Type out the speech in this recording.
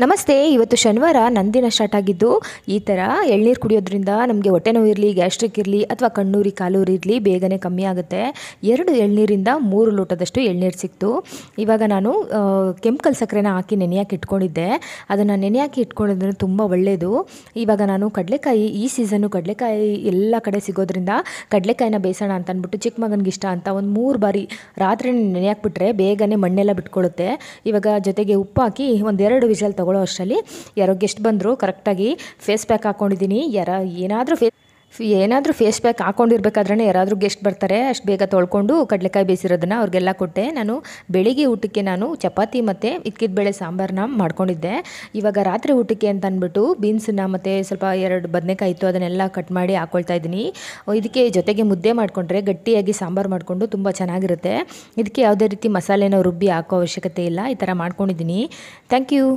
ನಮಸ್ತೆ. ಇವತ್ತು ಶನಿವಾರ ನಂದಿನ ಸ್ಟಾರ್ಟ್ ಆಗಿದ್ದು ಈ ಥರ ಎಳ್ನೀರು ಕುಡಿಯೋದ್ರಿಂದ ನಮಗೆ ಹೊಟ್ಟೆ ನೋವು ಇರಲಿ, ಗ್ಯಾಸ್ಟ್ರಿಕ್ ಇರಲಿ ಅಥವಾ ಕಣ್ಣೂರಿ ಕಾಲೂರಿ ಇರಲಿ ಬೇಗನೆ ಕಮ್ಮಿ ಆಗುತ್ತೆ. 2 ಎಳ್ನೀರಿಂದ 3 ಲೋಟದಷ್ಟು ಎಳ್ನೀರು ಸಿಕ್ತು. ಇವಾಗ ನಾನು ಕೆಂಪು ಸಕ್ಕರೆನ ಹಾಕಿ ನೆನೆಯಾಕಿ ಇಟ್ಕೊಂಡಿದ್ದೆ. ಅದನ್ನು ನೆನೆಯಾಕಿ ಇಟ್ಕೊಂಡಿದ್ರೆ ತುಂಬ ಒಳ್ಳೆಯದು. ಇವಾಗ ನಾನು ಕಡಲೆಕಾಯಿ, ಈ ಸೀಸನ್ನು ಕಡಲೆಕಾಯಿ ಎಲ್ಲ ಕಡೆ ಸಿಗೋದ್ರಿಂದ ಕಡಲೆಕಾಯಿನ ಬೇಯಿಸೋಣ ಅಂತ ಅಂದ್ಬಿಟ್ಟು ಚಿಕ್ಕ ಮಗನಿಗೆ ಇಷ್ಟ ಅಂತ ಒಂದು 3 ಬಾರಿ ರಾತ್ರಿ ನೆನೆಯಾಕ್ಬಿಟ್ರೆ ಬೇಗನೆ ಮಣ್ಣೆಲ್ಲ ಬಿಟ್ಕೊಳ್ಳುತ್ತೆ. ಇವಾಗ ಜೊತೆಗೆ ಉಪ್ಪು ಹಾಕಿ ಒಂದು 2 ವಿಷಲ್ ತಗೊಳ್ಳೋ ಅಷ್ಟರಲ್ಲಿ ಯಾರೋ ಗೆಸ್ಟ್ ಬಂದರು. ಕರೆಕ್ಟಾಗಿ ಫೇಸ್ ಪ್ಯಾಕ್ ಹಾಕ್ಕೊಂಡಿದ್ದೀನಿ. ಏನಾದರೂ ಫೇಸ್ ಪ್ಯಾಕ್ ಹಾಕ್ಕೊಂಡಿರ್ಬೇಕಾದ್ರೆ ಯಾರಾದರೂ ಗೆಸ್ಟ್ ಬರ್ತಾರೆ, ಅಷ್ಟು ಬೇಗ ತೊಳ್ಕೊಂಡು ಕಡಲೆಕಾಯಿ ಬೇಯಿಸಿರೋದನ್ನು ಅವ್ರಿಗೆಲ್ಲ ಕೊಟ್ಟೆ. ನಾನು ಬೆಳಿಗ್ಗೆ ಊಟಕ್ಕೆ ಚಪಾತಿ ಮತ್ತು ಇಕ್ಕಿದ ಬೇಳೆ ಸಾಂಬಾರನ್ನ ಮಾಡ್ಕೊಂಡಿದ್ದೆ. ಇವಾಗ ರಾತ್ರಿ ಊಟಕ್ಕೆ ಅಂತ ಅಂದ್ಬಿಟ್ಟು ಬೀನ್ಸನ್ನ ಮತ್ತು ಸ್ವಲ್ಪ 2 ಬದನೆಕಾಯಿ ಇತ್ತು, ಅದನ್ನೆಲ್ಲ ಕಟ್ ಮಾಡಿ ಹಾಕ್ಕೊಳ್ತಾ ಇದ್ದೀನಿ. ಇದಕ್ಕೆ ಜೊತೆಗೆ ಮುದ್ದೆ ಮಾಡಿಕೊಂಡ್ರೆ ಗಟ್ಟಿಯಾಗಿ ಸಾಂಬಾರು ಮಾಡಿಕೊಂಡು ತುಂಬ ಚೆನ್ನಾಗಿರುತ್ತೆ. ಇದಕ್ಕೆ ಯಾವುದೇ ರೀತಿ ಮಸಾಲೆನ ರುಬ್ಬಿ ಹಾಕೋ ಅವಶ್ಯಕತೆ ಇಲ್ಲ. ಈ ಥರ ಮಾಡ್ಕೊಂಡಿದ್ದೀನಿ. Thank you.